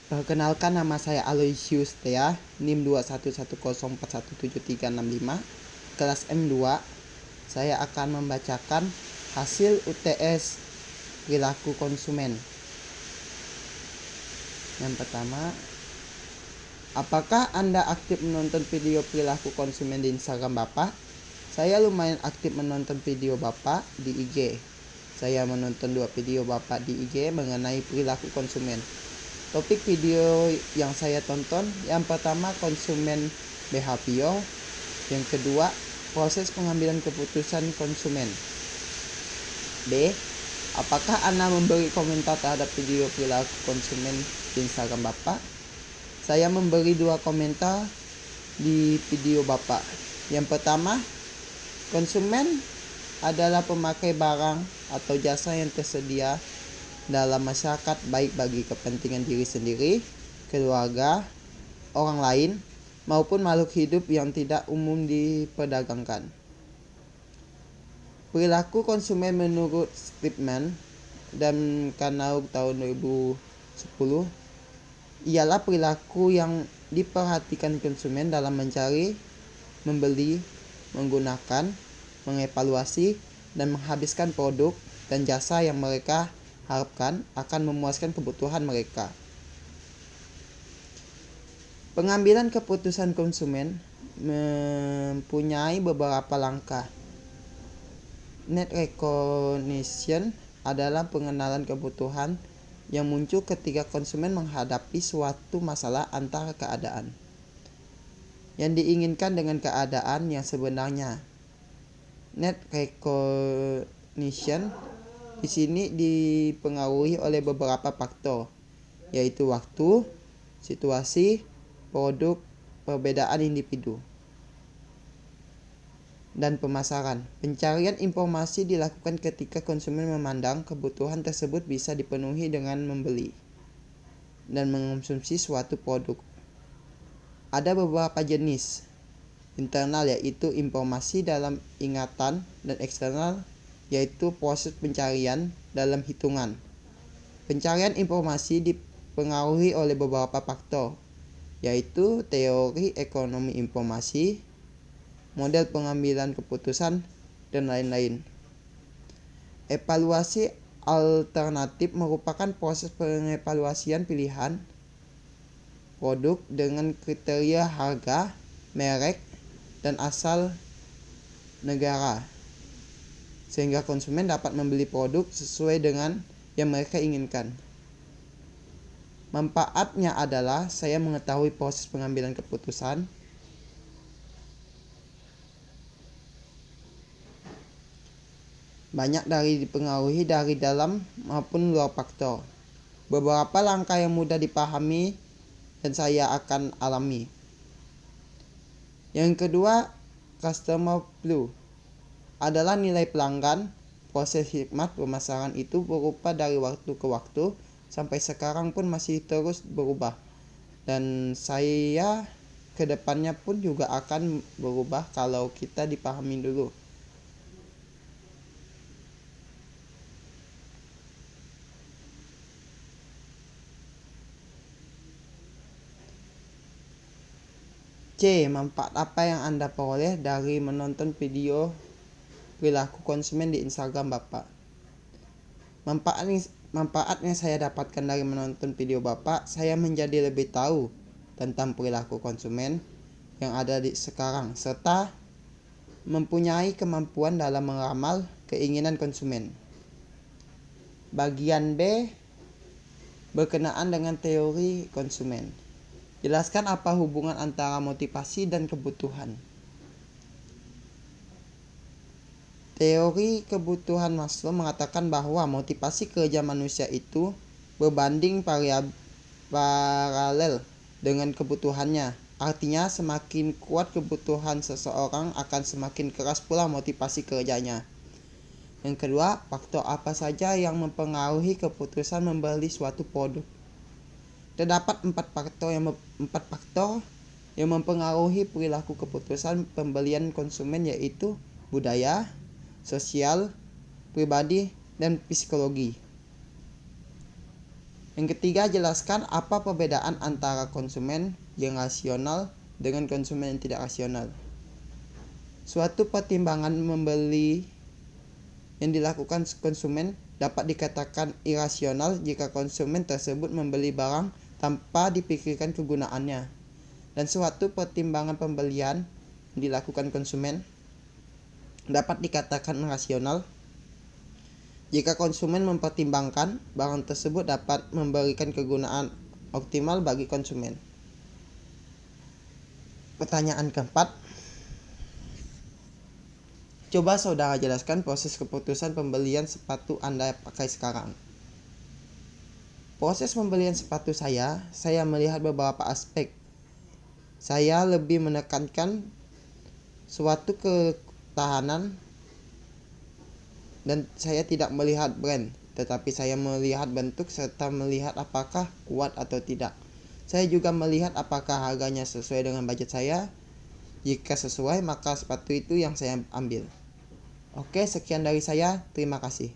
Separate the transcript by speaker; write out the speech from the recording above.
Speaker 1: Perkenalkan, nama saya Aloysius Thea, NIM 211041735, kelas M2. Saya akan membacakan hasil UTS perilaku konsumen. Yang pertama, apakah Anda aktif menonton video perilaku konsumen di Instagram Bapak? Saya lumayan aktif menonton video Bapak di IG. Saya menonton 2 video Bapak di IG mengenai perilaku konsumen. Topik video yang saya tonton, yang pertama konsumen behavior, yang kedua proses pengambilan keputusan konsumen. B. Apakah Anda memberi komentar terhadap video perilaku konsumen di Instagram Bapak? Saya memberi 2 komentar di video Bapak. Yang pertama, konsumen adalah pemakai barang atau jasa yang tersedia dalam masyarakat, baik bagi kepentingan diri sendiri, keluarga, orang lain, maupun makhluk hidup yang tidak umum diperdagangkan. Perilaku konsumen menurut Stipman dan Kanaug tahun 2010 ialah perilaku yang diperhatikan konsumen dalam mencari, membeli, menggunakan, mengevaluasi, dan menghabiskan produk dan jasa yang mereka harapkan akan memuaskan kebutuhan mereka. Pengambilan keputusan konsumen mempunyai beberapa langkah. Need recognition adalah pengenalan kebutuhan yang muncul ketika konsumen menghadapi suatu masalah antara keadaan yang diinginkan dengan keadaan yang sebenarnya. Need recognition di sini dipengaruhi oleh beberapa faktor, yaitu waktu, situasi, produk, perbedaan individu, dan pemasaran. Pencarian informasi dilakukan ketika konsumen memandang kebutuhan tersebut bisa dipenuhi dengan membeli dan mengonsumsi suatu produk. Ada beberapa jenis. Internal, yaitu informasi dalam ingatan, dan eksternal, yaitu proses pencarian dalam hitungan. Pencarian informasi dipengaruhi oleh beberapa faktor, yaitu teori ekonomi informasi, model pengambilan keputusan, dan lain-lain. Evaluasi alternatif merupakan proses pengevaluasian pilihan produk dengan kriteria harga, merek, dan asal negara, sehingga konsumen dapat membeli produk sesuai dengan yang mereka inginkan. Manfaatnya adalah saya mengetahui proses pengambilan keputusan, banyak dari dipengaruhi dari dalam maupun luar faktor. Beberapa langkah yang mudah dipahami dan saya akan alami. Yang kedua, customer flow adalah nilai pelanggan. Proses hikmat pemasaran itu berupa dari waktu ke waktu, sampai sekarang pun masih terus berubah, dan saya kedepannya pun juga akan berubah kalau kita dipahami dulu. C. Manfaat apa yang Anda peroleh dari menonton video perilaku konsumen di Instagram Bapak? Manfaat yang saya dapatkan dari menonton video Bapak, saya menjadi lebih tahu tentang perilaku konsumen yang ada di sekarang, serta mempunyai kemampuan dalam meramal keinginan konsumen. Bagian B, berkenaan dengan teori konsumen. Jelaskan apa hubungan antara motivasi dan kebutuhan. Teori kebutuhan Maslow mengatakan bahwa motivasi kerja manusia itu berbanding paralel dengan kebutuhannya. Artinya, semakin kuat kebutuhan seseorang, akan semakin keras pula motivasi kerjanya. Yang kedua, faktor apa saja yang mempengaruhi keputusan membeli suatu produk? Terdapat 4 faktor yang mempengaruhi perilaku keputusan pembelian konsumen, yaitu budaya, sosial, pribadi, dan psikologi. Yang ketiga, jelaskan apa perbedaan antara konsumen yang rasional dengan konsumen yang tidak rasional. Suatu pertimbangan membeli yang dilakukan konsumen dapat dikatakan irasional jika konsumen tersebut membeli barang tanpa dipikirkan kegunaannya. Dan suatu pertimbangan pembelian yang dilakukan konsumen dapat dikatakan rasional jika konsumen mempertimbangkan barang tersebut dapat memberikan kegunaan optimal bagi konsumen. Pertanyaan keempat, coba saudara jelaskan proses keputusan pembelian sepatu Anda pakai sekarang. Proses pembelian sepatu saya melihat beberapa aspek. Saya lebih menekankan suatu ketahanan dan saya tidak melihat brand, tetapi saya melihat bentuk serta melihat apakah kuat atau tidak. Saya juga melihat apakah harganya sesuai dengan budget saya. Jika sesuai, maka sepatu itu yang saya ambil. Oke, sekian dari saya. Terima kasih.